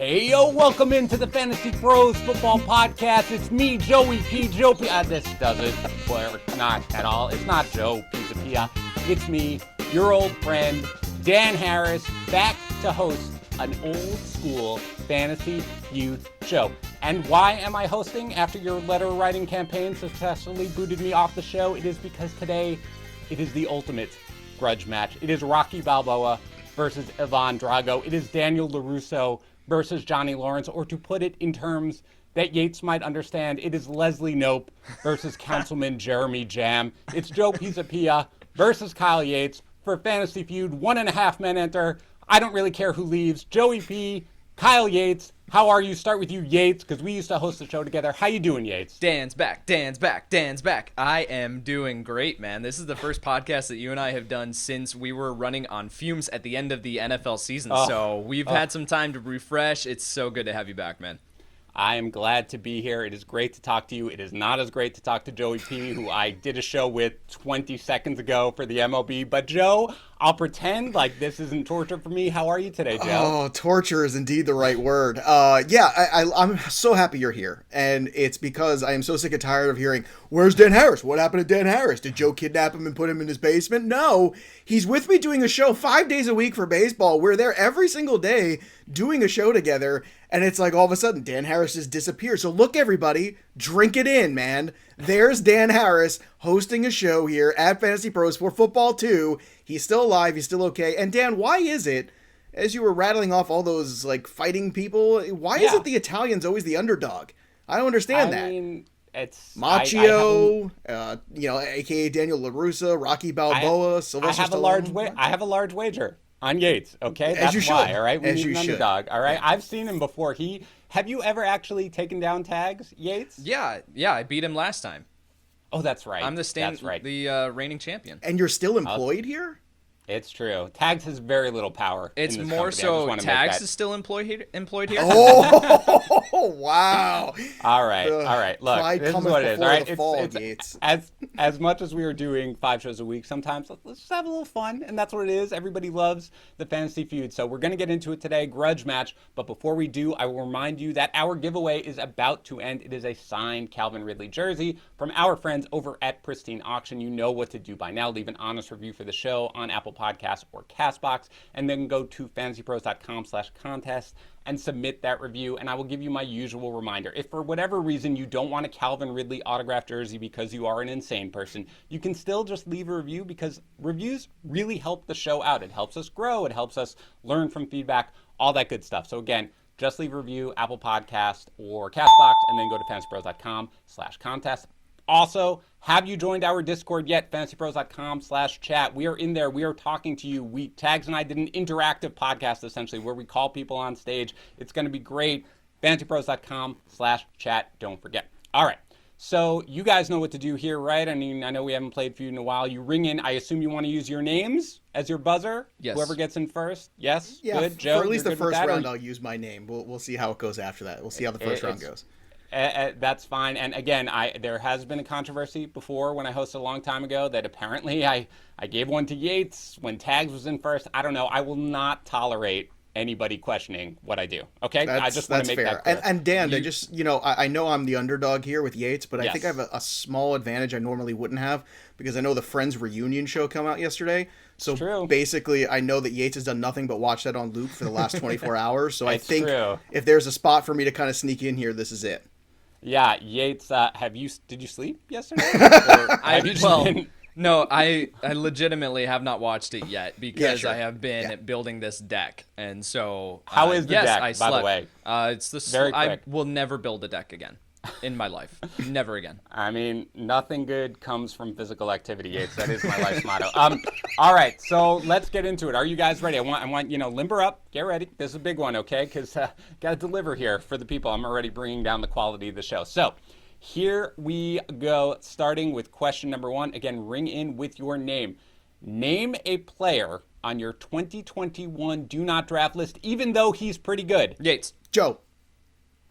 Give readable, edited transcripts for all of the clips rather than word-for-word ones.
Hey, yo, welcome into the Fantasy Pros Football Podcast. It's me, Joey P. Joe P. This doesn't work, not at all. It's not Joe Pisapia. It's me, your old friend, Dan Harris, back to host an old school Fantasy Feud show. And why am I hosting after your letter writing campaign successfully booted me off the show? It is because today it is the ultimate grudge match. It is Rocky Balboa versus Ivan Drago. It is Daniel LaRusso versus Johnny Lawrence, or to put it in terms that Yates might understand, it is Leslie Knope versus Councilman Jeremy Jam. It's Joe Pisapia versus Kyle Yates for Fantasy Feud. 1.5 men enter. I don't really care who leaves. Joey P, Kyle Yates. How are you? Start with you, Yates, because we used to host the show together. How you doing, Yates? Dan's back. I am doing great, man. This is the first podcast that you and I have done since we were running on fumes at the end of the NFL season. So we've had some time to refresh. It's so good to have you back, man. I am glad to be here. It is great to talk to you. It is not as great to talk to Joey P, who I did a show with 20 seconds ago for the MLB. But Joe, I'll pretend like this isn't torture for me. How are you today, Joe? Oh, torture is indeed the right word. I'm so happy you're here. And it's because I am so sick and tired of hearing, where's Dan Harris? What happened to Dan Harris? Did Joe kidnap him and put him in his basement? No, he's with me doing a show 5 days a week for baseball. We're there every single day doing a show together. And it's like all of a sudden Dan Harris just disappeared. So look, everybody, drink it in, man. There's Dan Harris hosting a show here at Fantasy Pros for Football 2. He's still alive. He's still okay. And Dan, why is it, as you were rattling off all those like fighting people, why is it the Italian's always the underdog? I don't understand that. I mean, it's Macchio, aka Daniel LaRusso, Rocky Balboa, Sylvester Stallone. I have a large wager on Yates, okay? As That's you why, should. all right? We As need you an should. underdog, all right? Yeah. I've seen him before. Have you ever actually taken down tags, Yates? Yeah, I beat him last time. Oh, that's right. I'm the reigning champion. And you're still employed here? It's true. Tags has very little power. It's in this more company. I just so wanna make Tags that- is still employed here. Oh, wow. All right. Look, Pride this is cometh what it is. All before right, the fall, Yates. as much as we were doing 5 shows a week, sometimes let's just have a little fun, and that's what it is. Everybody loves the Fantasy Feud, so we're gonna get into it today, grudge match. But before we do, I will remind you that our giveaway is about to end. It is a signed Calvin Ridley jersey from our friends over at Pristine Auction. You know what to do by now. Leave an honest review for the show on Apple Podcasts or Castbox, and then go to fantasypros.com/contest and submit that review, and I will give you my usual reminder. If for whatever reason you don't want a Calvin Ridley autographed jersey because you are an insane person, you can still just leave a review, because reviews really help the show out. It helps us grow. It helps us learn from feedback, all that good stuff. So again, just leave a review, Apple Podcast or Castbox, and then go to fantasypros.com/contest. Also, have you joined our Discord yet? fantasypros.com/chat. We are in there. We are talking to you. Tags and I did an interactive podcast, essentially, where we call people on stage. It's going to be great. fantasypros.com/chat. Don't forget. All right. So you guys know what to do here, right? I mean, I know we haven't played Feud in a while. You ring in. I assume you want to use your names as your buzzer? Yes. Whoever gets in first? Yes? Yeah, Good. Joe, for at least you're the good with first that? round, I'll use my name. We'll see how it goes after that. We'll see how the first round goes. That's fine. And again, there has been a controversy before when I hosted a long time ago that apparently I gave one to Yates when Tags was in first. I don't know. I will not tolerate anybody questioning what I do. Okay? I just want to make fair. that clear. And Dan, I know I'm the underdog here with Yates, but I think I have a small advantage I normally wouldn't have, because I know the Friends reunion show came out yesterday. So True. basically, I know that Yates has done nothing but watch that on loop for the last 24 hours. So I think true. if there's a spot for me to kind of sneak in here, this is it. Yeah, Yates, did you sleep yesterday? Or have you just been... No, I legitimately have not watched it yet, because sure. I have been building this deck, and so How is the yes, deck, I by slept. the way? It's the Very I quick. will never build a deck again in my life, never again. I mean, nothing good comes from physical activity, Yates. That is my life's motto. All right, so let's get into it. Are you guys ready? I want limber up. Get ready. This is a big one, okay? Because got to deliver here for the people. I'm already bringing down the quality of the show. So here we go, starting with question number 1. Again, ring in with your name. Name a player on your 2021 Do Not Draft list, even though he's pretty good. Yates. Joe.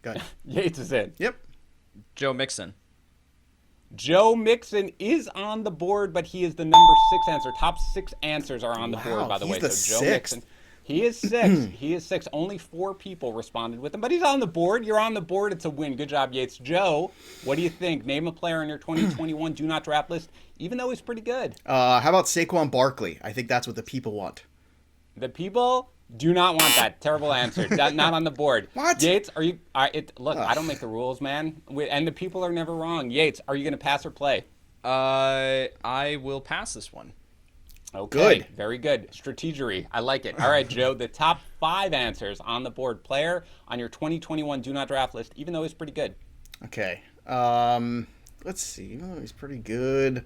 Go ahead. Yates is in. Yep. Joe Mixon. Joe Mixon is on the board, but he is the number 6 answer. Top 6 answers are on the board, by the way. He's the So Joe sixth. Mixon. He is 6. He is 6. Only 4 people responded with him, but he's on the board. You're on the board. It's a win. Good job, Yates. Joe, what do you think? Name a player on your 2021 do not draft list, even though he's pretty good. How about Saquon Barkley? I think that's what the people want. The people do not want that. Terrible answer. Not on the board. What? Yates, are you? Look, I don't make the rules, man. And the people are never wrong. Yates, are you going to pass or play? I will pass this one. Okay, good. Very good. Strategery. I like it. All right, Joe, the top 5 answers on the board. Player on your 2021 do not draft list, even though he's pretty good. Okay. Let's see. Oh, he's pretty good.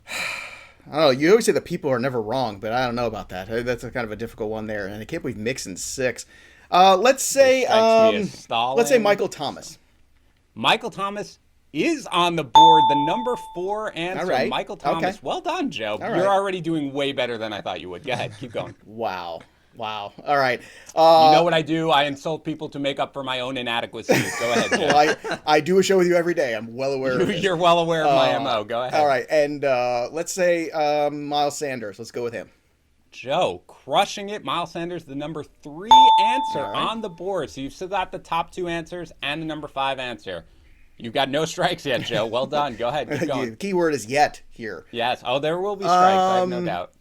I don't know. You always say the people are never wrong, but I don't know about that. That's a kind of a difficult one there, and I can't believe Mixon's 6. Let's say Michael Thomas. Michael Thomas is on the board. The number 4 answer, All right. Michael Thomas. Okay. Well done, Joe. All right. You're already doing way better than I thought you would. Go ahead. Keep going. Wow. All right. You know what I do? I insult people to make up for my own inadequacies. Go ahead, Joe. Well, I do a show with you every day. I'm well aware of it. You're well aware of my MO. Go ahead. All right. And let's say Miles Sanders. Let's go with him. Joe, crushing it. Miles Sanders, the number 3 answer on the board. So you've still got the top 2 answers and the number 5 answer. You've got no strikes yet, Joe. Well done. Go ahead. Keep going. The key word is yet here. Yes. Oh, there will be strikes. I have no doubt.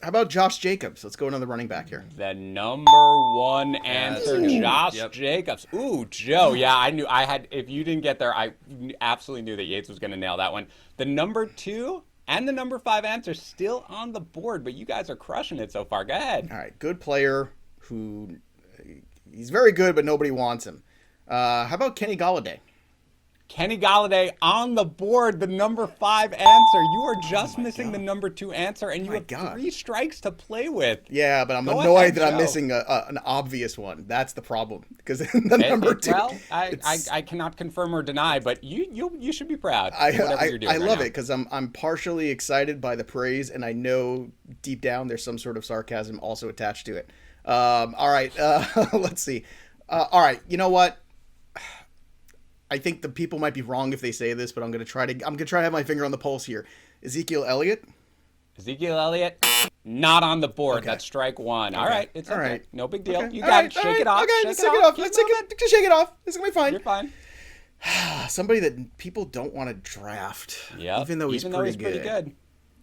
How about Josh Jacobs? Let's go another running back here. The number 1 answer, Josh Jacobs. Ooh, Joe. Yeah, I knew I had. If you didn't get there, I absolutely knew that Yates was going to nail that one. The number 2 and the number 5 answer still on the board, but you guys are crushing it so far. Go ahead. All right. Good player who he's very good, but nobody wants him. How about Kenny Golladay? Kenny Golladay on the board, the number 5 answer. You are just missing the number 2 answer, and you have 3 strikes to play with. Yeah, but I'm Go annoyed ahead, that I'm Joe. missing an obvious one. That's the problem. Because the number 2. Well, I cannot confirm or deny, but you should be proud of whatever you're doing. I love right it because I'm partially excited by the praise, and I know deep down there's some sort of sarcasm also attached to it. All right, let's see. All right, you know what? I think the people might be wrong if they say this, but I'm gonna try to have my finger on the pulse here. Ezekiel Elliott. Ezekiel Elliott, not on the board. Okay. That's strike 1. Okay. All right, it's okay. All right. No big deal. Okay. You All got right. it. Shake All right. it off. Okay, Shake let's it shake it off. off. Keep Let's moving. shake it off. It's gonna be fine. You're fine. Somebody that people don't want to draft. Yeah. Even though he's pretty good.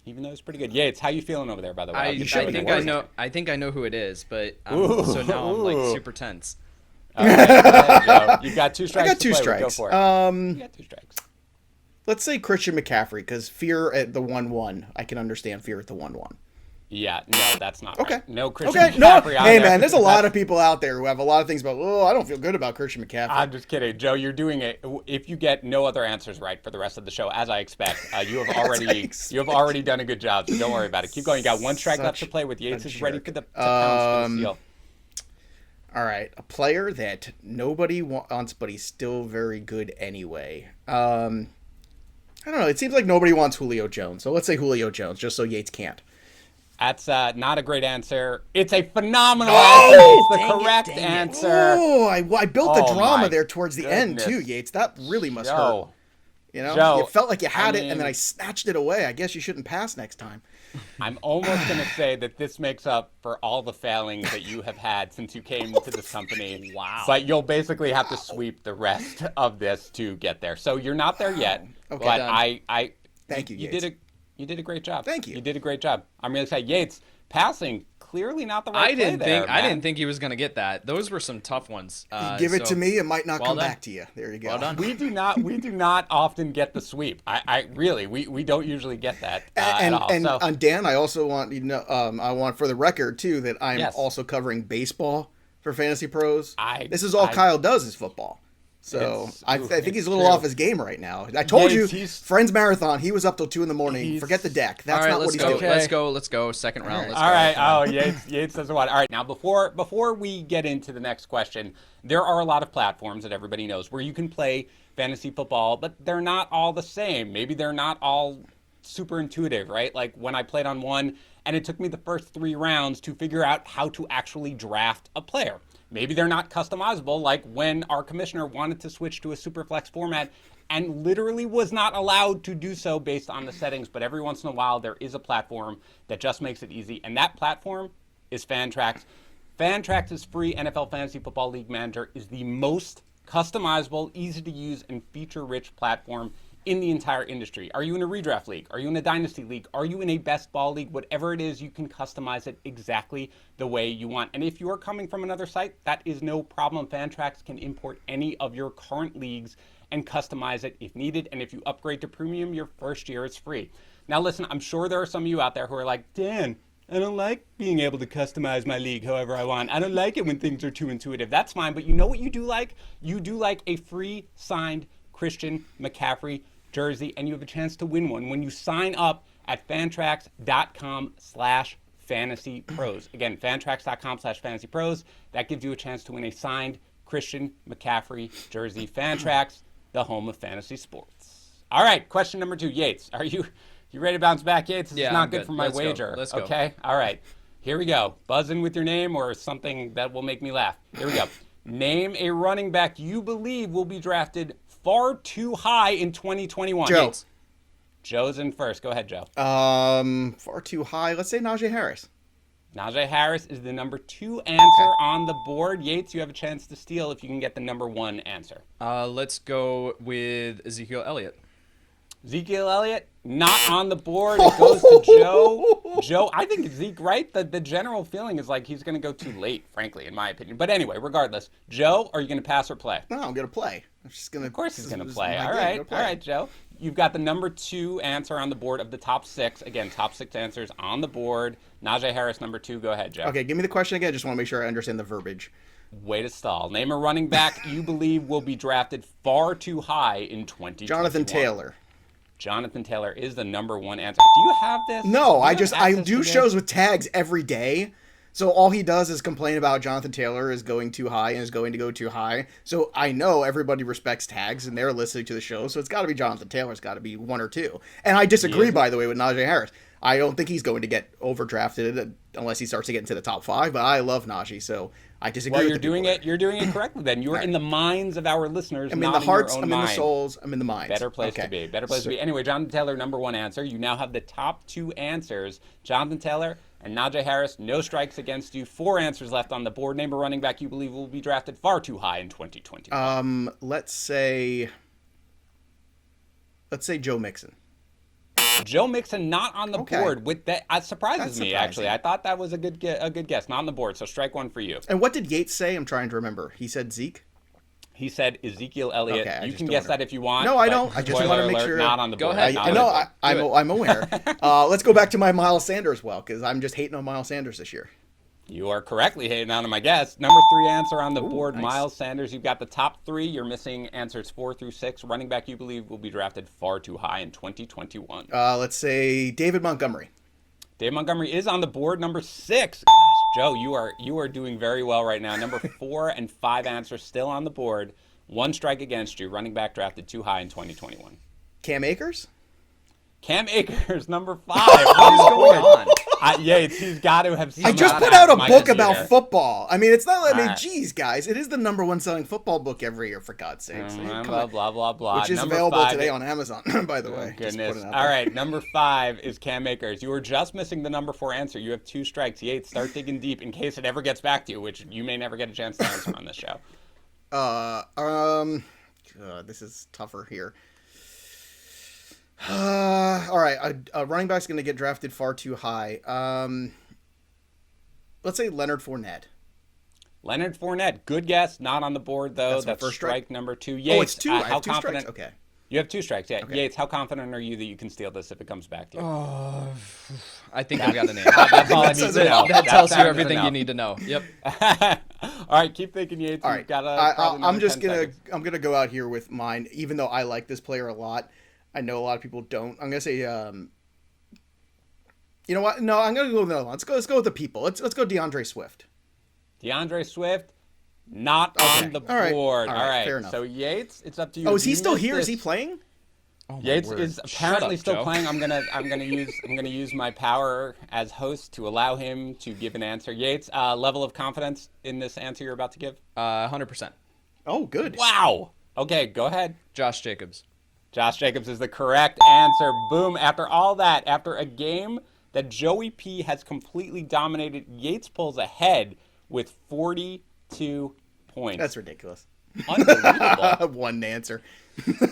Even though he's pretty good. Yates, how you feeling over there, by the way? I think I know who it is, but so now I'm like super tense. Okay, Joe, you've got 2 strikes. I got 2 to play strikes. With. Go for it. You got 2 strikes. Let's say Christian McCaffrey, because fear at the 1-1. I can understand fear at the 1-1. Yeah, no, that's not Okay. right. No Christian Okay, no. McCaffrey on Hey, there. man, there's a lot of people out there who have a lot of things about, I don't feel good about Christian McCaffrey. I'm just kidding. Joe, you're doing it. If you get no other answers right for the rest of the show, as I expect, you have already done a good job, so don't worry about it. Keep going. You got 1 strike left to play with. Yates is ready for to pounce for the seal. All right, a player that nobody wants, but he's still very good anyway. I don't know. It seems like nobody wants Julio Jones, so let's say Julio Jones, just so Yates can't. That's not a great answer. It's a phenomenal answer. It's the correct answer. Oh, I built the Oh, drama my there towards the end, too, goodness. Yates. That really must hurt. Joe, You know, Joe, you felt like you had it, and then mean- I snatched it away. I guess you shouldn't pass next time. I'm almost going to say that this makes up for all the failings that you have had since you came to this company. Wow. But you'll basically have to sweep the rest of this to get there. So you're not there yet. Okay. But Done. Thank you, Yates. You did a great job. Thank you. You did a great job. I'm really excited. Yates, passing, clearly not the right I didn't play there, think I man. didn't think he was gonna get that. Those were some tough ones. Give it so- to me, it might not well come done. back to you. There you go. Well done. We do not often get the sweep. I really, we don't usually get that at all. And Dan, I also want you to know, I want for the record too that I'm Yes. also covering baseball for Fantasy Pros. This is all I- Kyle does is football. So It's- I ooh, think he's it's a little true. off his game right now. I told Yates, you, he's- Friends Marathon, he was up till 2 in the morning. He's- Forget the deck. That's All right, not what let's he's go. doing. Let's go. Second round. Let's All go. right. Oh, Yates doesn't want. All right. Now, before we get into the next question, there are a lot of platforms that everybody knows where you can play fantasy football, but they're not all the same. Maybe they're not all super intuitive, right? Like when I played on one, and it took me the first 3 rounds to figure out how to actually draft a player. Maybe they're not customizable, like when our commissioner wanted to switch to a Superflex format and literally was not allowed to do so based on the settings. But every once in a while, there is a platform that just makes it easy. And that platform is Fantrax. Fantrax's free NFL Fantasy Football League Manager is the most customizable, easy to use, and feature-rich platform in the entire industry. Are you in a redraft league? Are you in a dynasty league? Are you in a best ball league? Whatever it is, you can customize it exactly the way you want. And if you are coming from another site, that is no problem. Fantrax can import any of your current leagues and customize it if needed. And if you upgrade to premium, your first year is free. Now listen, I'm sure there are some of you out there who are like, Dan, I don't like being able to customize my league however I want. I don't like it when things are too intuitive. That's fine, but you know what you do like? You do like a free signed Christian McCaffrey jersey, and you have a chance to win one when you sign up at fantrax.com/fantasypros. Again, fantrax.com/fantasypros. That gives you a chance to win a signed Christian McCaffrey jersey. Fantrax, the home of fantasy sports. All right, question number 2. Yates, are you ready to bounce back, Yates? This is not good for my wager. Let's go. Okay, all right. Here we go. Buzz in with your name or something that will make me laugh. Here we go. Name a running back you believe will be drafted far too high in 2021. Joe. Joe's in first. Go ahead, Joe. Far too high. Let's say Najee Harris. Najee Harris is the number 2 answer on the board. Yates, you have a chance to steal if you can get the number 1 answer. Let's go with Ezekiel Elliott. Ezekiel Elliott, not on the board. It goes to Joe. Joe, I think Zeke, right? The general feeling is like he's going to go too late, frankly, in my opinion. But anyway, regardless. Joe, are you going to pass or play? No, I'm going to play. I'm just going to. Of course he's going to play. All right, Joe. You've got the number 2 answer on the board of the top 6. Again, top 6 answers on the board. Najee Harris, number 2. Go ahead, Joe. Okay, give me the question again. I just want to make sure I understand the verbiage. Way to stall. Name a running back you believe will be drafted far too high in 2021. Jonathan Taylor. Jonathan Taylor is the number 1 answer. Do you have this? No, I do shows with tags every day. So all he does is complain about Jonathan Taylor is going too high and is going to go too high. So I know everybody respects tags and they're listening to the show. So it's got to be Jonathan Taylor. It's got to be 1 or 2. And I disagree, by the way, with Najee Harris. I don't think he's going to get overdrafted unless he starts to get into the top 5. But I love Najee, so I disagree. Well, you're doing it correctly then. You're in the minds of our listeners. I'm in the hearts, I'm in the souls, I'm in the minds. Better place to be. Better place to be. Anyway, Jonathan Taylor, number 1 answer. You now have the top 2 answers. Jonathan Taylor and Najee Harris, no strikes against you. 4 answers left on the board. Name a running back you believe will be drafted far too high in 2020. Let's say Joe Mixon. Joe Mixon not on the board. With that, surprises me actually. I thought that was a good guess. Not on the board. So strike 1 for you. And what did Yates say? I'm trying to remember. He said Zeke. He said Ezekiel Elliott. Okay, you can guess that if you want. No, I don't. I just want to make sure. Not on the board. Go ahead. I know. I'm aware. Let's go back to my Miles Sanders because I'm just hating on Miles Sanders this year. You are correctly hating on him, I guess. Number 3 answer on the board, nice. Miles Sanders. You've got the top 3. You're missing answers 4 through 6. Running back you believe will be drafted far too high in 2021. Let's say David Montgomery. David Montgomery is on the board. Number 6. Gosh, Joe, you are doing very well right now. Number 4 and 5 answers still on the board. 1 strike against you. Running back drafted too high in 2021. Cam Akers? Cam Akers, number 5. What is going on? Yates, he's got to have seen. I just put out a book about football. I mean, it's not like, geez, guys, it is the number 1 selling football book every year, for God's sakes. Blah, blah, blah, blah. Which is number available 5 today on Amazon, by the way. Goodness. All right, number 5 is Cam Akers. You were just missing the number 4 answer. You have 2 strikes. Yates, start digging deep in case it ever gets back to you, which you may never get a chance to answer on this show. This is tougher here. All right, a running back's going to get drafted far too high. Let's say Leonard Fournette. Leonard Fournette, good guess. Not on the board though. That's first strike number 2. Yates, it's 2. I have 2 strikes. Okay. You have 2 strikes. Yeah. Okay. Yates, how confident are you that you can steal this if it comes back to you? I think I've got the name. That's all I need to know. That tells you everything you need to know. Yep. All right, keep thinking, Yates. All right. I'm gonna go out here with mine, even though I like this player a lot. I know a lot of people don't. I'm gonna say, you know what? No, I'm gonna go with another one. Let's go with the people. Let's go DeAndre Swift. DeAndre Swift, not on the board. All right. Fair enough. So Yates, it's up to you. Oh, is he still here? Is he playing? Oh, Yates is apparently still playing. I'm gonna use my power as host to allow him to give an answer. Yates, level of confidence in this answer you're about to give? 100%. Oh, good. Wow. Okay, go ahead. Josh Jacobs. Josh Jacobs is the correct answer. Boom. After all that, after a game that Joey P has completely dominated, Yates pulls ahead with 42 points. That's ridiculous. Unbelievable. One answer.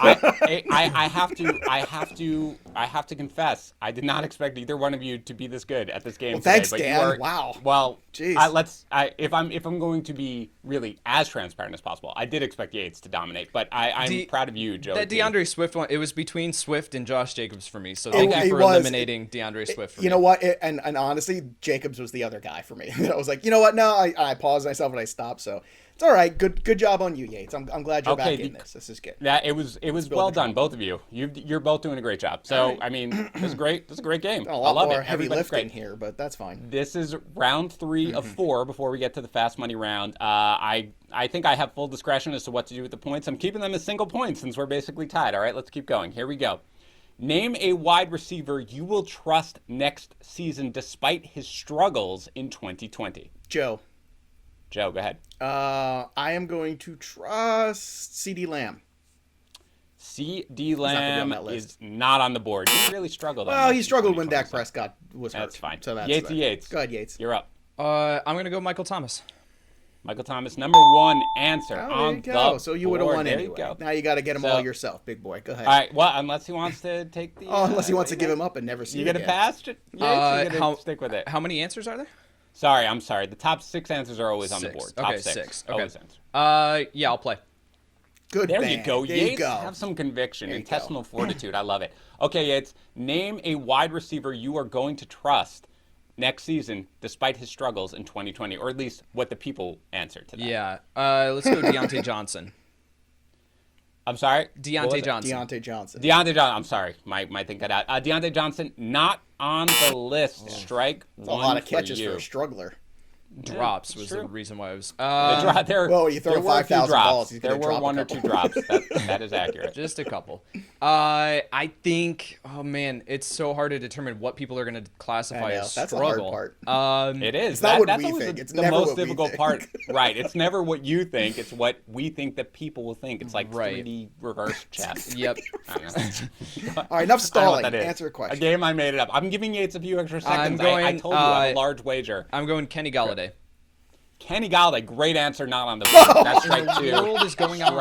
I have to confess, I did not expect either one of you to be this good at this game. Well, thanks, today, Dan. Wow. Well, jeez. If I'm going to be really as transparent as possible, I did expect Yates to dominate, but I'm proud of you, Joe. That DeAndre Swift one, it was between Swift and Josh Jacobs for me. So thank you for eliminating DeAndre Swift. For you know what? And honestly, Jacobs was the other guy for me. I was like, you know what? No, I paused myself and I stopped. So it's all right. Good job on you, Yates. I'm glad you're back in this. This is good. Yeah, it was well done, both of you. You're both doing a great job. So I mean, this is great. This is a great game. A lot I love more it. heavy lifting here, but that's fine. This is round 3 of 4 before we get to the fast money round. I think I have full discretion as to what to do with the points. I'm keeping them as single points since we're basically tied. All right, let's keep going. Here we go. Name a wide receiver you will trust next season despite his struggles in 2020. Joe, go ahead. I am going to trust CD Lamb. CD Lamb is not on the board. He really struggled. Well, he struggled when Dak Prescott was hurt. That's fine. So that's Yates. Go ahead, Yates. You're up. I'm going to go Michael Thomas. Number 1 answer on the board. So you would have won there anyway. You go. Now you got to get them all yourself, big boy. Go ahead. All right. Well, unless he wants to take the. Unless he wants to give him up and never see you it get again. a pass. Yates, you stick with it. How many answers are there? I'm sorry. The top 6 answers are always on the board. Top Okay, 6. Okay. Always answer. Yeah, I'll play. Good. There bang. you go, There Yates. you go. Have some conviction, intestinal fortitude. I love it. Okay, Yates. Name a wide receiver you are going to trust next season, despite his struggles in 2020, or at least what the people answered to that. Yeah. Let's go Deontay Johnson. I'm sorry? Deontay Johnson. Deontay Johnson. I'm sorry. My thing cut out. Deontay Johnson, not on the list. Strike That's one a lot of for catches you. for a struggler. Drops was true. the reason why I was. Well, you throw there were a few 5,000 drops. balls, he's There gonna were drop a 1 or 2 couple. drops. That is accurate. Just a couple. I think. Oh man, it's so hard to determine what people are going to classify as That's struggle. the hard part. It is. It's not what that's we always think. The, It's the never most what we difficult think. part. Right. It's never what you think. It's what we think that people will think. It's like Right. 3D reverse chess. Yep. I don't know. All right, enough I don't know what stalling. that is. Answer a question. A game I made it up. I'm giving Yates a few extra seconds. I going, told you I have a large wager. I'm going Kenny Galladay. Kenny Galladay, great answer, not on the board. That's strike What in 2. the world is going on?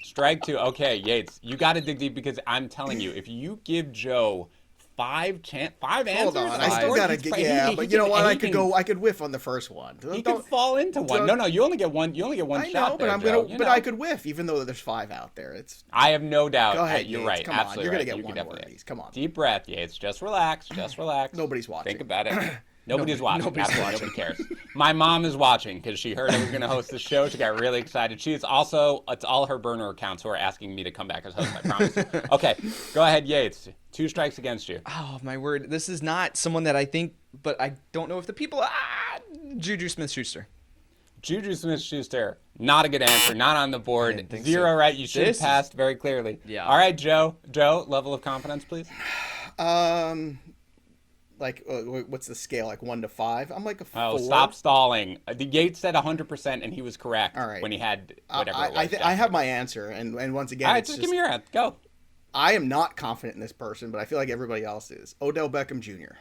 Strike 2. Okay, Yates, you got to dig deep because I'm telling you, if you give Joe 5 answers, Hold on, I still gotta get. But you know what? I could whiff on the first one. He could fall into one. No, you only get one. You only get one I shot. know, but there, But I could whiff, even though there's 5 out there. I have no doubt. Go ahead, You're Yates. right. Come on, Absolutely you're gonna right. get You one can more of definitely- these. Come on. Deep breath, Yates. Just relax. Just relax. Nobody's watching. Think about it. Nobody's watching. nobody's Absolutely nobody cares. My mom is watching because she heard I was going to host the show. She got really excited. She is also, it's all her burner accounts who are asking me to come back as host, I promise. Okay, go ahead, Yates. 2 strikes against you. Oh my word! This is not someone that I think, but I don't know if the people. Juju Smith-Schuster. Juju Smith-Schuster, not a good answer. Not on the board. 0 so. right. You should have passed very clearly. Yeah. All right, Joe. Joe, level of confidence, please. Like, what's the scale? Like 1 to 5? I'm like a 4. Oh, stop stalling. The Yates said 100%, and he was correct. All right. When he had whatever it was. I have my answer, and once again, All right, it's just give me your answer. Go. I am not confident in this person, but I feel like everybody else is. Odell Beckham Jr.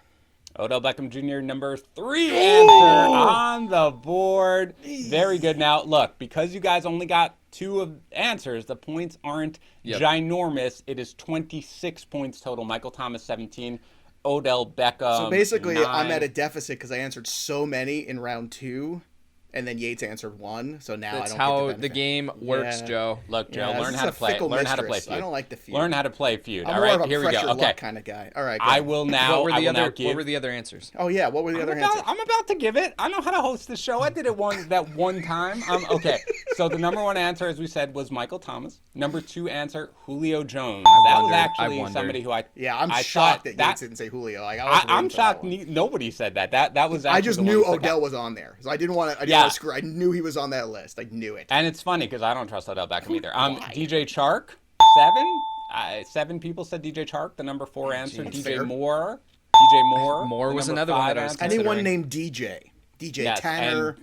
Odell Beckham Jr., number 3 answer on the board. Very good. Now, look, because you guys only got 2 answers, the points aren't ginormous. It is 26 points total. Michael Thomas, 17. Odell Beckham. So basically, 9. I'm at a deficit because I answered so many in round 2, and then Yates answered 1. So now That's I don't how get the the benefit. game works, Yeah. Joe. Look, Joe, Yeah, learn this how is to a play. fickle Learn how to play mistress. Feud. I don't like the Feud. Learn how to play Feud. I'm All more right, of a here we pressure go. luck Okay. kind of guy. All right, go I ahead. will now. What were the other? give. What were the other answers? Oh yeah, what were the other answers? I'm about to give it. I know how to host the show. I did it one time. Okay. So the number 1 answer, as we said, was Michael Thomas. Number 2 answer, Julio Jones. That was actually somebody who I. Yeah, I'm I shocked thought that Yates didn't say Julio. Like, I'm shocked. Nobody said that. That was. I Actually just the knew one that stuck Odell out. was on there, so I didn't want to. Yeah. Screw. I knew he was on that list. I knew it. And it's funny because I don't trust Odell Beckham either. Why? DJ Chark, 7. 7 people said DJ Chark. The number 4 answer. That's DJ fair. Moore. DJ Moore. Moore the was number another one 5 that I was answer. considering. Anyone named DJ? DJ Yes, Tanner,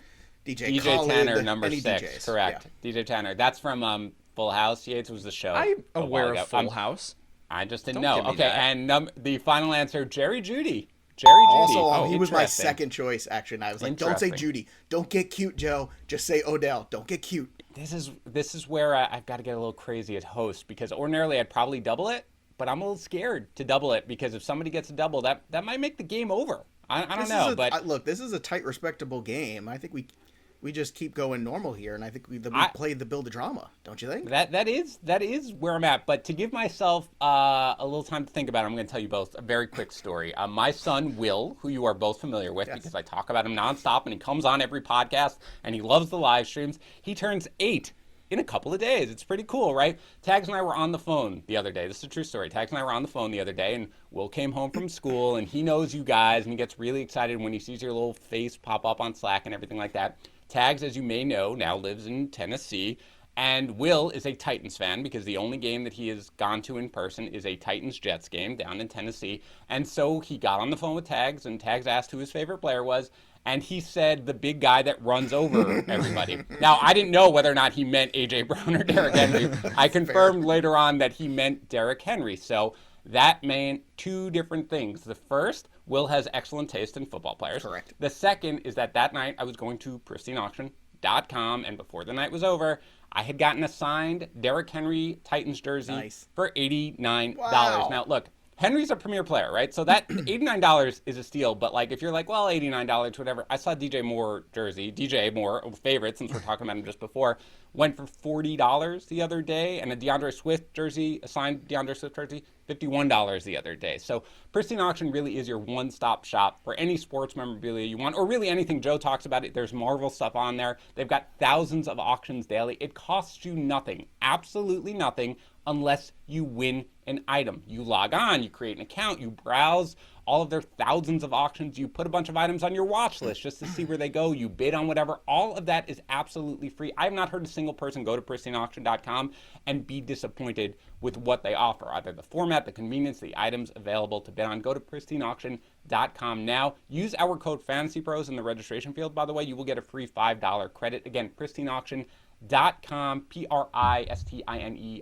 DJ DJ Khaled, Tanner, number any 6. DJs. Correct. DJ Tanner. That's from Full House. Yates was the show. I'm a while aware ago. of Full House. I just didn't Don't know. give me Okay, that. and the final answer, Jerry Jeudy. Jerry Jeudy. Also, he was my Interesting. second choice, actually. And I was like, don't say Interesting. Judy. Don't get cute, Joe. Just say Odell. Don't get cute. This is where I've got to get a little crazy at host, because ordinarily I'd probably double it, but I'm a little scared to double it, because if somebody gets a double, that might make the game over. I don't know, but look, this is a tight, respectable game. I think we just keep going normal here, and I think we played the build of drama, don't you think? that is where I'm at. But to give myself a little time to think about it, I'm going to tell you both a very quick story. My son Will, who you are both familiar with, because I talk about him nonstop, and he comes on every podcast, and he loves the live streams. He turns 8 in a couple of days. It's pretty cool, right? Tags and I were on the phone the other day. This is a true story. Tags and I were on the phone the other day, and Will came home from school, and he knows you guys, and he gets really excited when he sees your little face pop up on Slack and everything like that. Tags, as you may know, now lives in Tennessee, and Will is a Titans fan, because the only game that he has gone to in person is a Titans-Jets game down in Tennessee. And so he got on the phone with Tags, and Tags asked who his favorite player was, and he said the big guy that runs over everybody. Now, I didn't know whether or not he meant A.J. Brown or Derrick Henry. I confirmed later on that he meant Derrick Henry. So that meant two different things. The first, Will has excellent taste in football players. Correct. The second is that night I was going to pristineauction.com, and before the night was over, I had gotten a signed Derrick Henry Titans jersey for $89. Wow. Now, look, Henry's a premier player, right? So that $89 is a steal, but like if you're like, well, $89, whatever. I saw DJ Moore jersey, DJ Moore, favorite since we're talking about him just before, went for $40 the other day, and a DeAndre Swift jersey, a signed DeAndre Swift jersey, $51 the other day. So Pristine Auction really is your one-stop shop for any sports memorabilia you want, or really anything. Joe talks about it. There's Marvel stuff on there. They've got thousands of auctions daily. It costs you nothing, absolutely nothing, unless you win an item. You log on, you create an account, you browse all of their thousands of auctions, you put a bunch of items on your watch list just to see where they go, you bid on whatever. All of that is absolutely free. I have not heard a single person go to pristineauction.com and be disappointed with what they offer, either the format, the convenience, the items available to bid on. Go to pristineauction.com now. Use our code FantasyPros in the registration field, by the way. You will get a free $5 credit. Again, pristineauction.com, Pristine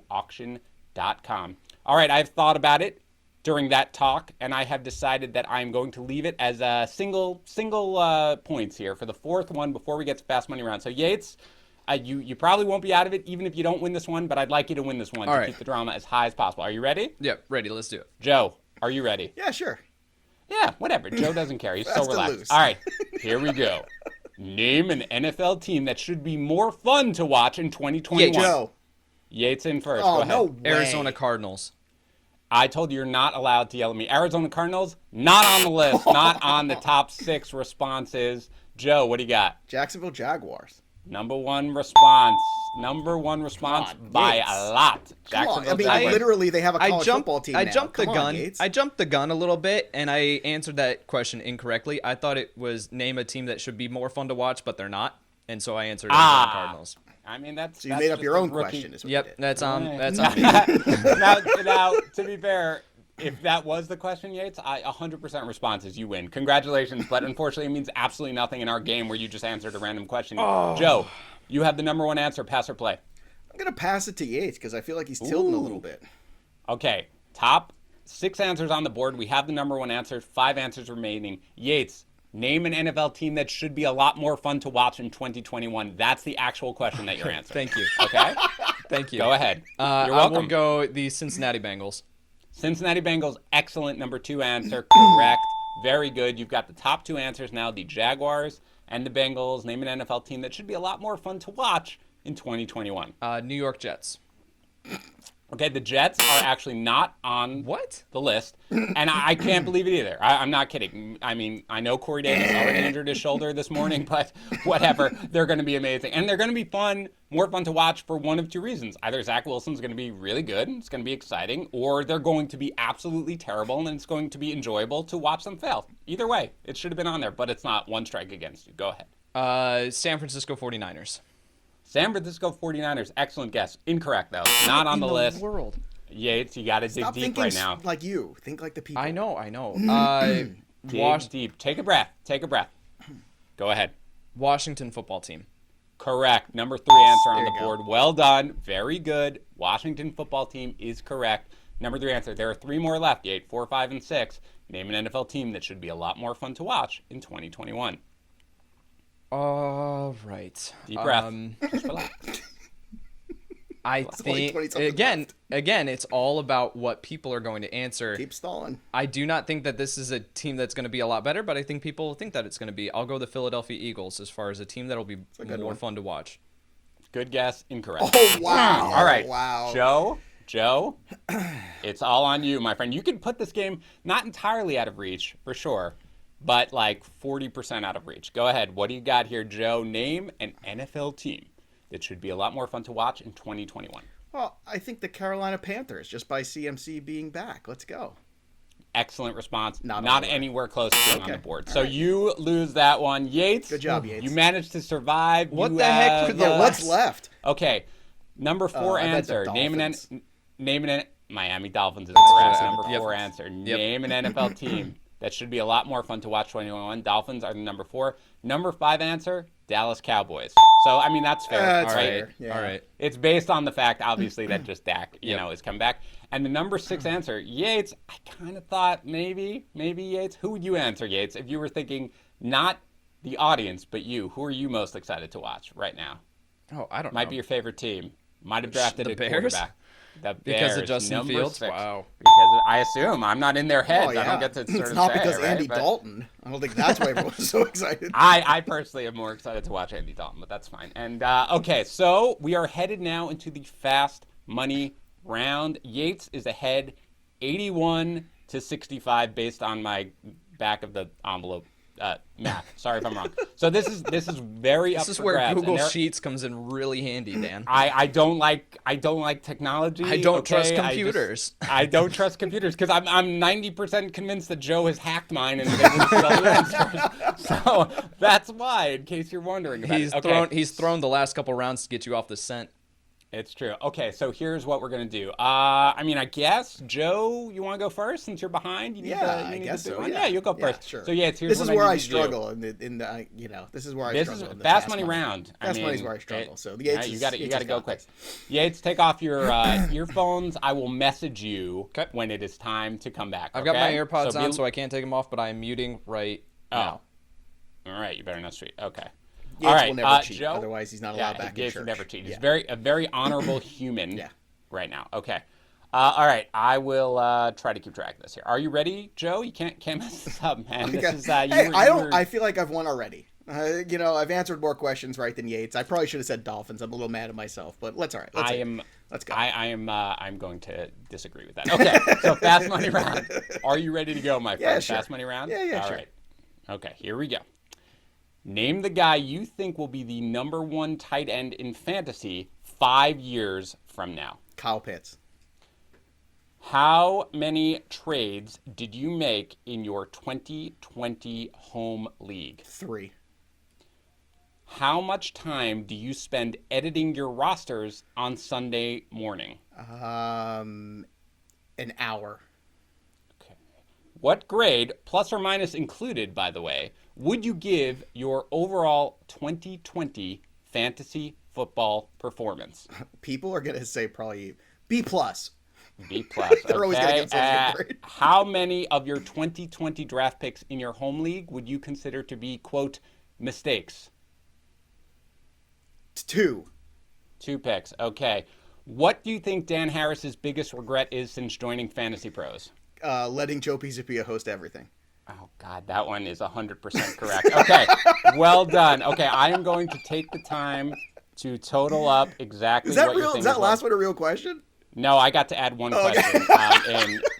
auction.com. All right, I've thought about it during that talk, and I have decided that I'm going to leave it as a single points here for the fourth one before we get to fast money round. So Yates, you probably won't be out of it even if you don't win this one, but I'd like you to win this one to keep the drama as high as possible. Are you ready? Yep, ready. Let's do it. Joe, are you ready? Yeah, sure. Yeah, whatever. Joe doesn't care. He's so Fast to relaxed. lose. All right, here we go. Name an NFL team that should be more fun to watch in 2021. Yeah, Joe. Yates in first. Oh, Go ahead. no way. Arizona Cardinals. I told you you're not allowed to yell at me. Arizona Cardinals, not on the list, not on the top 6 responses. Joe, what do you got? Jacksonville Jaguars. Number one response by Yates. a lot. Come on. I mean, Jaguars. literally, they have a college football team now. I jumped the Come on, gun. Yates. I jumped the gun a little bit, and I answered that question incorrectly. I thought it was name a team that should be more fun to watch, but they're not, and so I answered Arizona Cardinals. I mean, that's So you made up just your a own rookie. question. Is what you Yep, did. that's on me. now, to be fair, if that was the question, Yates, 100% response is you win. Congratulations, but unfortunately it means absolutely nothing in our game where you just answered a random question. Joe, you have the number one answer, pass or play. I'm going to pass it to Yates because I feel like he's tilting a little bit. Okay, top 6 answers on the board. We have the number one answer, 5 answers remaining. Yates, name an NFL team that should be a lot more fun to watch in 2021. That's the actual question that you're answering. Thank you. Okay? Thank you. Go ahead. You're I welcome. will go the Cincinnati Bengals. Cincinnati Bengals, excellent number 2 answer. Correct. Very good. You've got the top 2 answers now, the Jaguars and the Bengals. Name an NFL team that should be a lot more fun to watch in 2021. New York Jets. Okay, the Jets are actually not on What? the list, and I can't believe it either. I'm not kidding. I mean, I know Corey Davis already injured his shoulder this morning, but whatever. They're going to be amazing, and they're going to be fun, more fun to watch for one of 2 reasons. Either Zach Wilson's going to be really good, and it's going to be exciting, or they're going to be absolutely terrible, and it's going to be enjoyable to watch them fail. Either way, it should have been on there, but it's not. One strike against you. Go ahead. San Francisco 49ers. San Francisco 49ers, excellent guess. Incorrect, though. Not on the list. World. Yates, you got to dig Stop deep thinking right now. like you. Think like the people. I know. Dig deep. Take a breath. Go ahead. Washington football team. Correct. Number 3 answer on There the you go. board. Well done. Very good. Washington football team is correct. Number 3 answer. There are 3 more left, 8, 4, 5, and 6. Name an NFL team that should be a lot more fun to watch in 2021. All right. Deep breath. Just relax. I think again, it's all about what people are going to answer. Keep stalling. I do not think that this is a team that's going to be a lot better, but I think people think that it's going to be. I'll go the Philadelphia Eagles as far as a team that'll be more fun to watch. Good guess. Incorrect. Oh, wow. All right. Wow. Joe, it's all on you, my friend. You can put this game not entirely out of reach, for sure, but like 40% out of reach. Go ahead. What do you got here, Joe? Name an NFL team that should be a lot more fun to watch in 2021. Well, I think the Carolina Panthers, just by CMC being back. Let's go. Excellent response. Not anywhere close to being on the board. All So right. you lose that one. Yates. Good job, Yates. You managed to survive. What the heck? What's left? Okay. Number 4 I bet the answer. Name an Miami Dolphins is correct. correct. Number Yep. 4 answer. Yep. Name an NFL team that should be a lot more fun to watch 2021. Dolphins are the number 4. Number 5 answer. Dallas Cowboys. So, I mean, that's fair. That's all right. fair. Yeah. All right. It's based on the fact, obviously, that just Dak, Yep. is coming back. And the number 6 answer, Yates, I kind of thought maybe Yates. Who would you answer, Yates, if you were thinking not the audience, but you? Who are you most excited to watch right now? Oh, I don't know. Might be your favorite team. Might have drafted The a Bears? quarterback. The Because of Bears, Justin number Fields? 6. Wow. Because I assume I'm not in their heads. Oh, yeah. I don't get to sort It's of not say because it, right? Andy But Dalton. I don't think that's why everyone's so excited. I personally am more excited to watch Andy Dalton, but that's fine. And okay, so we are headed now into the fast money round. Yates is ahead 81-65 based on my back of the envelope math. Sorry if I'm wrong. So this is very up This is for where grabs. And Google there- Sheets comes in really handy, Dan. I don't like technology. I don't trust okay? computers. I don't trust computers because I'm 90% convinced that Joe has hacked mine and is able to see all the answers. So that's why, in case you're wondering about it. Okay. He's thrown the last couple rounds to get you off the scent. It's true. Okay, so here's what we're gonna do. I mean, I guess Joe, you want to go first since you're behind. You need I guess so. Yeah, you'll go first. Sure. So yeah, here's this is what where I I need to do. struggle this is where I This is struggle. in the fast money round. Fast money's where I struggle. So the Yates you got to go quick. this. Yates, take off your earphones. I will message you when it is time to come back. I've got my okay? AirPods be- on, so I can't take them off, but I am muting right now. All right, you better not cheat. Okay. Yates All right, will never cheat. Joe, Otherwise, he's not allowed back in Yates church. will never cheat. He's Yeah. a very honorable human Yeah. right now. Okay. All right, I will try to keep track of this here. Are you ready, Joe? You can't mess this up, man. This is I feel like I've won already. I've answered more questions right than Yates. I probably should have said Dolphins. I'm a little mad at myself, but let's Let's go. I'm going to disagree with that. Okay, so fast money round. Are you ready to go, my friend? Yeah, sure. Fast money round? Yeah, All sure. right. Okay, here we go. Name the guy you think will be the number 1 tight end in fantasy 5 years from now. Kyle Pitts. How many trades did you make in your 2020 home league? 3. How much time do you spend editing your rosters on Sunday morning? An hour. Okay. What grade, plus or minus included, by the way, would you give your overall 2020 fantasy football performance? People are gonna say probably B+. B plus. They're always gonna give such a good grade. How many of your 2020 draft picks in your home league would you consider to be, quote, mistakes? 2. 2 picks. Okay. What do you think Dan Harris's biggest regret is since joining FantasyPros? Letting Joe Pisapia host everything. Oh, God, that one is 100% correct. Okay, well done. Okay, I am going to take the time to total up exactly Is that what you're real? thinking. Is that last one a real question? No, I got to add one question,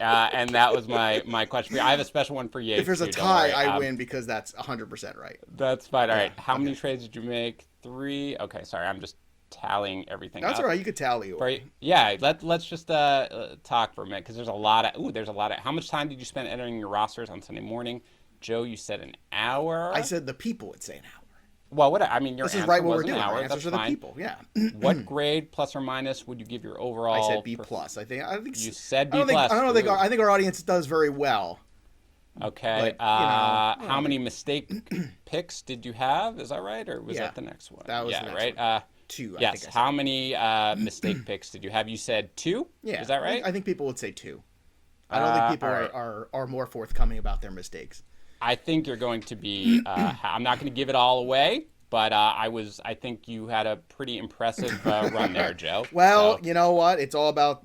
and that was my question for you. I have a special one for Yates. If there's a too, don't tie, worry. I win because that's 100% right. That's fine. All right, how many trades did you make? 3. Okay, sorry, I'm just tallying everything That's up. all right. You could tally. Yeah, let's just talk for a minute because there's a lot of. How much time did you spend entering your rosters on Sunday morning? Joe, you said an hour. I said the people would say an hour. Well, your This answer is right what was we're an doing. hour. Our That's answers are the fine. people. Yeah. What grade, plus or minus, would you give your overall? I said B+. I think You said B+. I think our audience does very well. Okay. But, how many mistake picks did you have? Is that right, or was Yeah, that the next one? that was the next right. one. 2. I Yes. think I said. How many mistake picks did you have? You said 2. Yeah. Is that right? I think people would say 2. I don't think people all right. are more forthcoming about their mistakes. I think you're going to be. I'm not going to give it all away, but I think you had a pretty impressive run there, Joe. Well, So- you know what? It's all about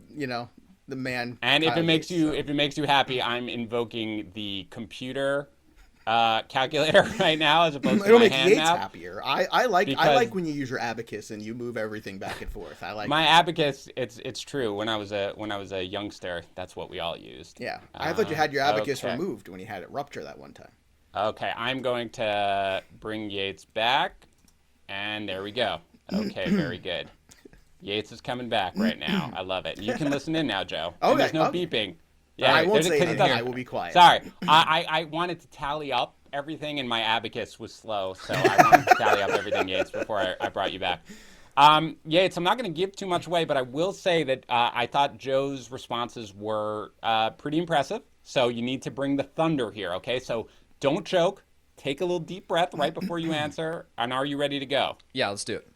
the man. and if Kyle it makes Yates, you so. if it makes you happy, I'm invoking the computer calculator right now as opposed to It'll my make hand Yates now. happier. I like Because- when you use your abacus and you move everything back and forth. I like My abacus, it's true. When I was a youngster, that's what we all used. Yeah, I thought you had your abacus okay. removed when you had it rupture that one time. Okay, I'm going to bring Yates back, and there we go. Okay, very good. Yates is coming back right now. I love it. You can listen in now, Joe. And Okay, there's no okay. beeping. I won't there's- say 'cause it anything. doesn't- I will be quiet. Sorry, I wanted to tally up everything, and my abacus was slow, so I wanted to tally up everything, Yates, before I brought you back. Yates, I'm not going to give too much away, but I will say that I thought Joe's responses were pretty impressive. So you need to bring the thunder here, okay? So don't choke. Take a little deep breath right before you answer. And are you ready to go? Yeah, let's do it.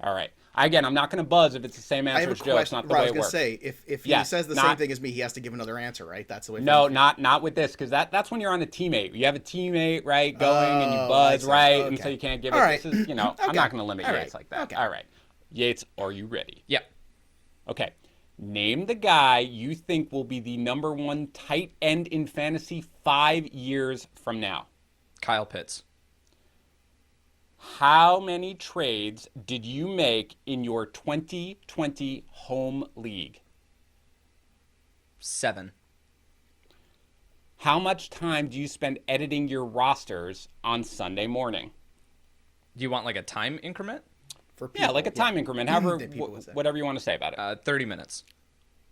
All right. Again, I'm not going to buzz if it's the same I have answer a as Joe. It's question. not the Right, I way was it gonna works. say if he Yeah, says the same not- thing as me, he has to give another answer, right? That's the way. No, Fantasy- not with this, because that's when you're on a teammate. You have a teammate, right, going, and you Oh, buzz, I see. right, Okay. and so you can't give All it. right. This is, I'm not Okay. going to limit All Yates right. like that. Okay. All right. Yates, are you ready? Yeah. Okay. Name the guy you think will be the number one tight end in fantasy 5 years from now. Kyle Pitts. How many trades did you make in your 2020 home league? 7. How much time do you spend editing your rosters on Sunday morning? Do you want like a time increment? For Yeah, like a time increment, however, That people would say. whatever you want to say about it. 30 minutes.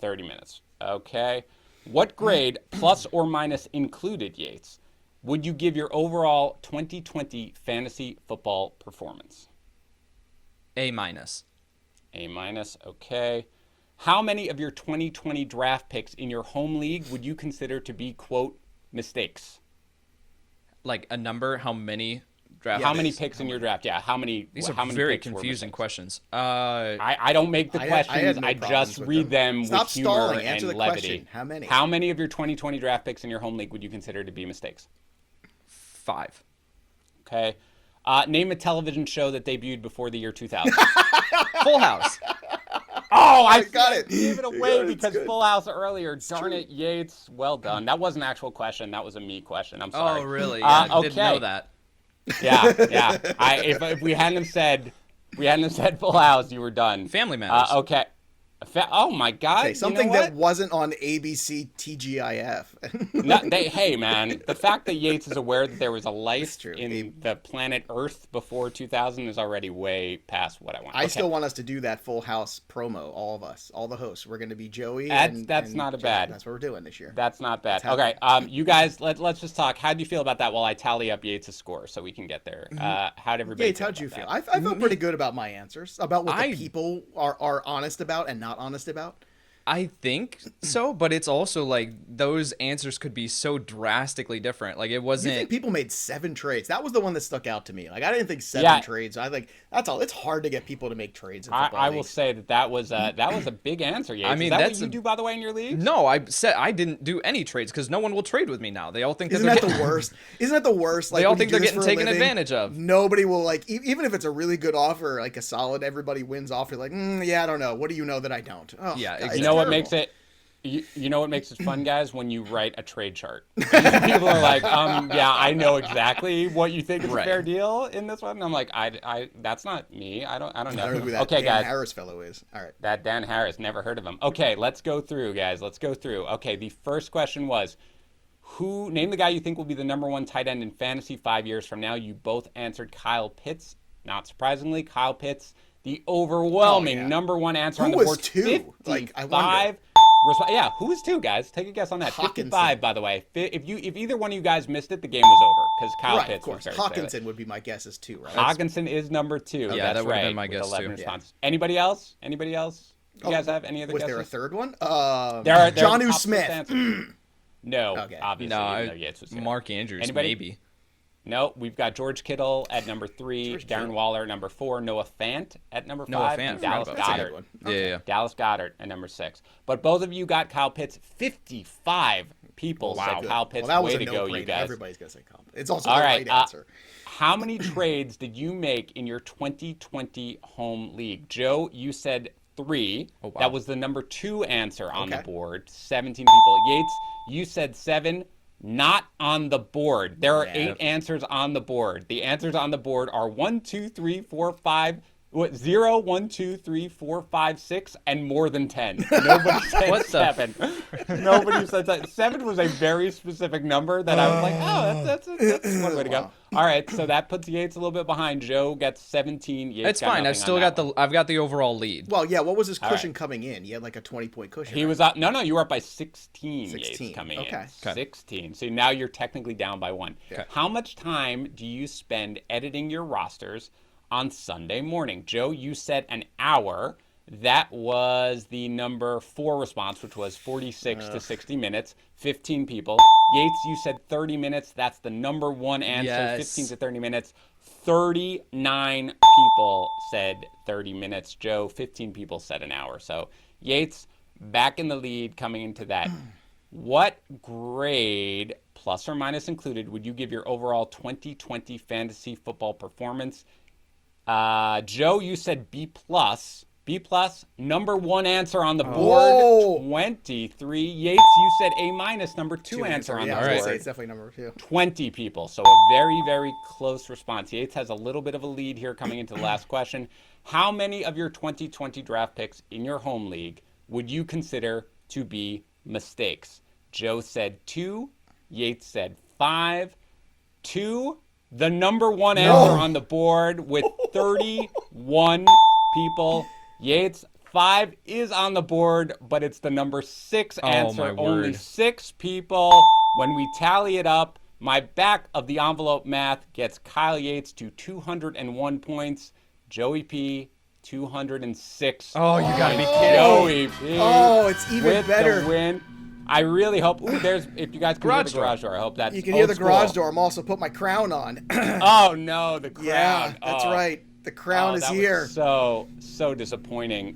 30 minutes. Okay. What grade, plus or minus included, Yates, would you give your overall 2020 fantasy football performance? A minus. A minus, okay. How many of your 2020 draft picks in your home league would you consider to be, quote, mistakes? Like a number, how many draft How many picks? picks in your draft? Yeah, how many? These how are many very picks were confusing mistakes? questions. I don't make the I had questions. no I problems just with read them Stop with humor stalling. and Answer the levity. question. How many? How many of your 2020 draft picks in your home league would you consider to be mistakes? 5. Okay. Name a television show that debuted before the year 2000. Full House. Oh, I got it. gave it You away got it. It's because good. Full House earlier. Darn it, Yates. Well done. That wasn't an actual question. That was a me question. I'm sorry. Oh, really? Yeah, I didn't know that. Yeah, yeah. If we hadn't have said Full House, you were done. Family Matters. Okay. Oh my God. Okay, something you know that wasn't on ABC TGIF. Hey man, the fact that Yates is aware that there was a life true. in the planet Earth before 2000 is already way past what I want. I Okay. still want us to do that Full House promo. All of us, all the hosts. We're going to be Joey. That's and not a Jack. bad. That's what we're doing this year. That's not bad. That's Okay, you guys, let's just talk. How do you feel about that while I tally up Yates' score so we can get there? How'd everybody? Yates, feel how'd you about feel? that? I felt pretty good about my answers, about what I- the people are honest about and not honest about. I think so, but it's also like those answers could be so drastically different. Like it You wasn't. think people made 7 trades? That was the one that stuck out to me. Like I didn't think 7 Yeah. trades. I think that's all. It's hard to get people to make trades in football I will leagues. say that was a big answer, Yates. I mean, is that that's what you do, by the way, in your league? No, I said I didn't do any trades because no one will trade with me now. They all think that Isn't they're that getting, the worst? Isn't that the worst? Like all when you think do they're this getting for a taken living, advantage of. Nobody will like, even if it's a really good offer, like a solid, everybody wins offer. Like, yeah, I don't know. What do you know that I don't? Oh, Yeah, God, exactly. it's You know what terrible. makes it? You know what makes it fun, guys? When you write a trade chart. People are like, yeah, I know exactly what you think is Right. a fair deal in this one. And I'm like, I that's not me. I don't I know. don't know who that Okay, Dan guys. Harris fellow is. All right. That Dan Harris, never heard of him. Okay, let's go through, guys. Let's go through. Okay, the first question was, name the guy you think will be the number one tight end in fantasy 5 years from now. You both answered Kyle Pitts. Not surprisingly, Kyle Pitts, the overwhelming Oh, yeah. number one answer Who on the was board. 2? Like, I wonder. 55. Yeah, who was 2, guys? Take a guess on that. Hawkinson. 55, by the way. If either one of you guys missed it, the game was over because Kyle Right, Pitts of course. was very Hawkinson would be my guess as 2, right? Hawkinson is number 2. Yeah, That's that would've been right, my with guess, 11 too. responses. Anybody else? Anybody else? You guys have any other Was guesses? there a third one? There are Jonnu top list Smith. answers. No, Okay. obviously. No, even though Yates was here. Mark Andrews Anybody? maybe. No, we've got George Kittle at number 3, Darren Waller at number 4, Noah Fant at number 5, Noah Fant, and Dallas that's a good Goedert. one. Okay. Yeah. Dallas Goedert at number 6. But both of you got Kyle Pitts. 55 people said Kyle Pitts. Well, that was Way a to go, you no-brainer. guys. Everybody's going to say Kyle. It's also All the right, right answer. How many trades did you make in your 2020 home league? Joe, you said 3. Oh, wow. That was the number 2 answer on the Okay. board. 17 people. Yates, you said 7. Not on the board. There are 8 answers on the board. The answers on the board are 1, 2, 3, 4, 5. 0, 1, 2, 3, 4, 5, 6, and more than 10. Nobody said What the 7. Nobody said that. 7 was a very specific number that I was like, oh, that's one way to go. All right, so that puts Yates a little bit behind. Joe gets 17. Yates It's got fine. nothing on that one. I've got the overall lead. Well, yeah, what was his cushion right. coming in? He had like a 20-point cushion. He right? was up. No, you were up by 16. 16. Yates coming Okay. in. 16. So now you're technically down by 1. Okay. How much time do you spend editing your rosters on Sunday morning? Joe, you said an hour. That was the number 4 response, which was 46 to 60 minutes. 15 people. Yates, you said 30 minutes. That's the number 1 answer. Yes. 15 to 30 minutes. 39 people said 30 minutes. Joe, 15 people said an hour. So Yates back in the lead coming into that. What grade, plus or minus included, would you give your overall 2020 fantasy football performance? Joe, you said B+. B+, number 1 answer on the board, Whoa. 23. Yates, you said A-, number 2 answer on yeah, the I was gonna board. say it's definitely number 2. 20 people. So a very, very close response. Yates has a little bit of a lead here coming into the last question. How many of your 2020 draft picks in your home league would you consider to be mistakes? Joe said 2. Yates said 5. 2, the number 1 answer on the board with 31 people. Yates, 5 is on the board, but it's the number 6 answer. my Only word. 6 people. When we tally it up, my back of the envelope math gets Kyle Yates to 201 points. Joey P, 206. Oh, you gotta be kidding. Joey P. Oh, it's even with better. the win. I really hope. Ooh, there's. If you guys can hear the garage door, I hope that's. You can hear old the garage school. door. I'm also put my crown on. Oh no, the crown. Yeah, that's Oh. right. The crown is that was here. so disappointing.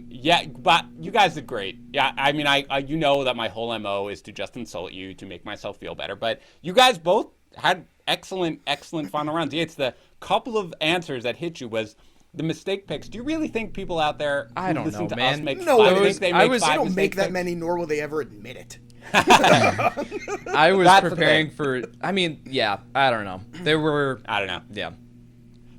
Yeah, but you guys did great. Yeah, I mean, I you know that my whole MO is to just insult you to make myself feel better. But you guys both had excellent final rounds. Yeah, it's the couple of answers that hit you was the mistake picks. Do you really think people out there who I don't listen know, to man. us make No, five, I think they I make was- They five don't mistake make that picks? many, nor will they ever admit it. I was That's the preparing for. I mean, yeah, I don't know. There were. I don't know. Yeah.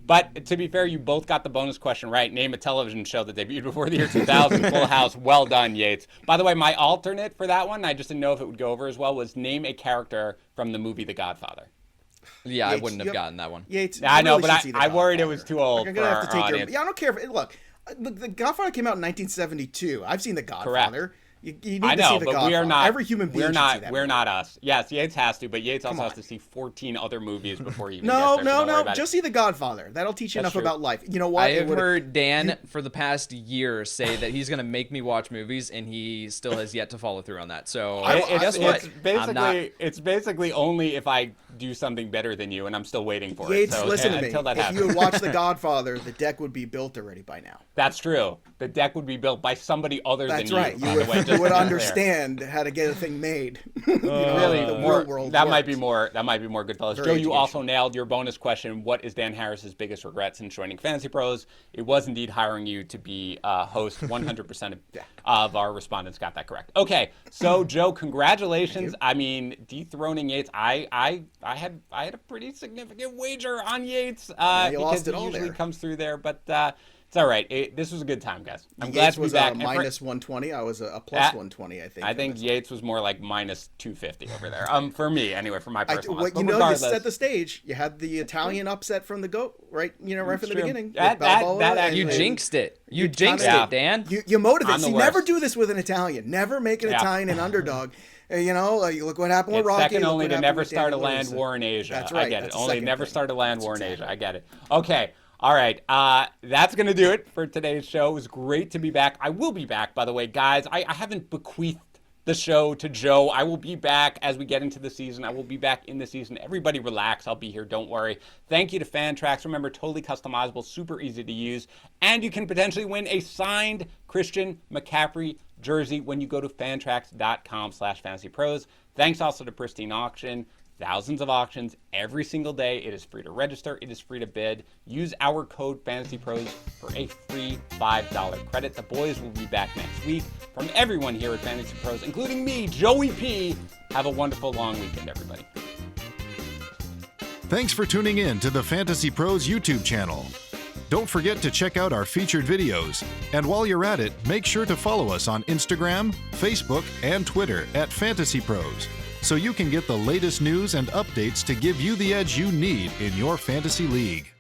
But to be fair, you both got the bonus question right. Name a television show that debuted before the year 2000. Full House. Well done, Yates. By the way, my alternate for that one, I just didn't know if it would go over as well, was name a character from the movie The Godfather. Yeah, I Yates, wouldn't have you- gotten that one. Yates, I you know, really but should see The I worried it Godfather. was too old You're for gonna have to our take audience. Yeah, I don't care. Look, the Godfather came out in 1972. I've seen The Godfather. You need I to know, see The but Godfather. we are not. Every human being we're should not. see that We're movie. not us. Yes, Yates has to, but Yates also Come has on. to see 14 other movies before he even No, gets there. So don't worry no. about Just it. see The Godfather. That'll teach you That's enough true. about life. You know what? I It have would've- heard Dan for the past year say that he's gonna make me watch movies, and he still has yet to follow through on that. So guess what? It's basically only if I do something better than you, and I'm still waiting for Yates, it. So listen to me. until that If happens. you had watched The Godfather, the deck would be built already by now. That's true. The deck would be built by somebody other That's than right. you. You by would, the way, just you to would be clear. understand how to get a thing made. You know, Really, the more, real world. that might be works. more. That might be more good fellas. Very Joe, you educational. also nailed your bonus question. What is Dan Harris's biggest regret since joining Fantasy Pros? It was indeed hiring you to be host. 100% of our respondents got that correct. Okay, so Joe, congratulations. I mean, dethroning Yates. I had a pretty significant wager on Yates you because lost he it all usually there. comes through there, but. It's all right. This was a good time, guys. I'm glad Yates to be was back. a And for- minus 120. I was a plus 120, I think. I for think this. Yates was more like minus 250 over there. For me, anyway, for my personal. Well, but you know, you regardless, set the stage. You had the Italian upset from the goat, right? You know, right from the true. beginning. That- with that- Balboa that and- You actually- jinxed it. You You jinxed kinda- it, Dan. You motivate. I'm the See, never worst. do this with an Italian. Never make an Yeah. Italian an underdog. You know, look what happened with it's Rocky. second look only what to happened never with start a Danny land Lewis. war in Asia. That's I right. get That's it. the Only second never thing. start a land war in That's Asia. I get it. Okay. All right. That's going to do it for today's show. It was great to be back. I will be back, by the way, guys. I haven't bequeathed the show to Joe. I will be back as we get into the season. I will be back in the season. Everybody relax. I'll be here. Don't worry. Thank you to Fantrax. Remember, totally customizable, super easy to use. And you can potentially win a signed Christian McCaffrey jersey when you go to fantrax.com/fantasypros. Thanks also to Pristine Auction. Thousands of auctions every single day. It is free to register. It is free to bid. Use our code FantasyPros for a free $5 credit. The boys will be back next week. From everyone here at Fantasy Pros, including me, Joey P, have a wonderful long weekend, everybody. Thanks for tuning in to the Fantasy Pros YouTube channel. Don't forget to check out our featured videos. And while you're at it, make sure to follow us on Instagram, Facebook, and Twitter at Fantasy Pros, so you can get the latest news and updates to give you the edge you need in your fantasy league.